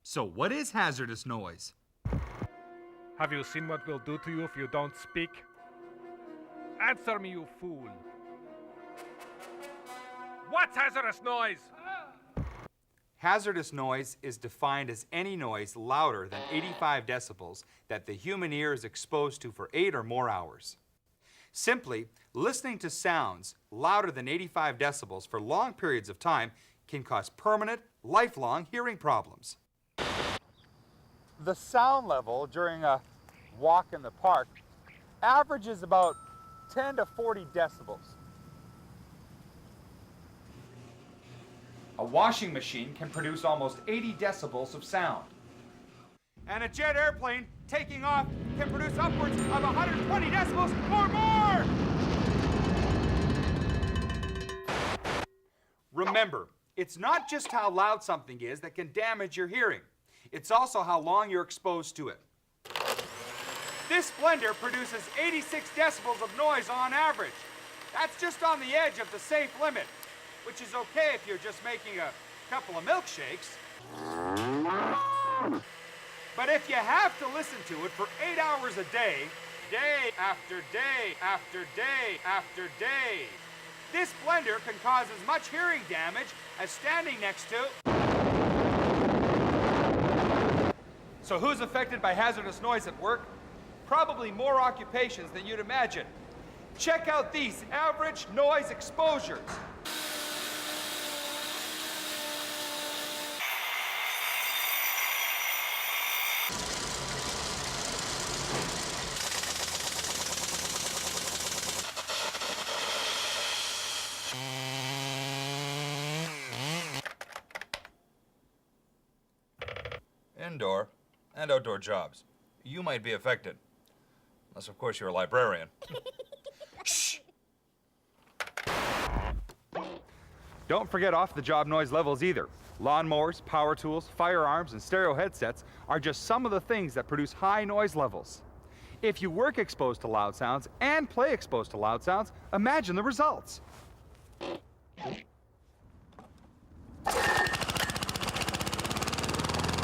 So what is hazardous noise? Have you seen what we'll do to you if you don't speak? Answer me, you fool. What's hazardous noise? Hazardous noise is defined as any noise louder than 85 decibels that the human ear is exposed to for 8 or more hours. Simply, listening to sounds louder than 85 decibels for long periods of time can cause permanent, lifelong hearing problems. The sound level during a walk in the park averages about 10 to 40 decibels. A washing machine can produce almost 80 decibels of sound. And a jet airplane taking off can produce upwards of 120 decibels or more! Remember, it's not just how loud something is that can damage your hearing. It's also how long you're exposed to it. This blender produces 86 decibels of noise on average. That's just on the edge of the safe limit, which is okay if you're just making a couple of milkshakes. But if you have to listen to it for 8 hours a day, day after day after day after day, this blender can cause as much hearing damage as standing next to. So who's affected by hazardous noise at work? Probably more occupations than you'd imagine. Check out these average noise exposures. Indoor and outdoor jobs. You might be affected. Unless, of course, you're a librarian. Shh! Don't forget off-the-job noise levels either. Lawnmowers, power tools, firearms, and stereo headsets are just some of the things that produce high noise levels. If you work exposed to loud sounds and play exposed to loud sounds, imagine the results.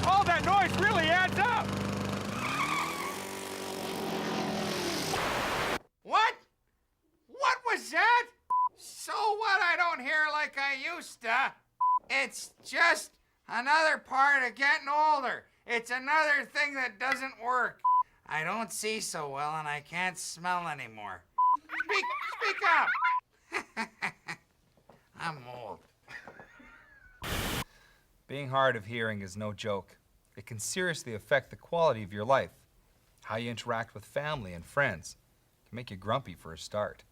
All that noise really adds up! What? What was that? So what? I don't hear like I used to. It's just another part of getting older. It's another thing that doesn't work. I don't see so well and I can't smell anymore. Speak up. I'm old. Being hard of hearing is no joke. It can seriously affect the quality of your life. How you interact with family and friends can make you grumpy for a start.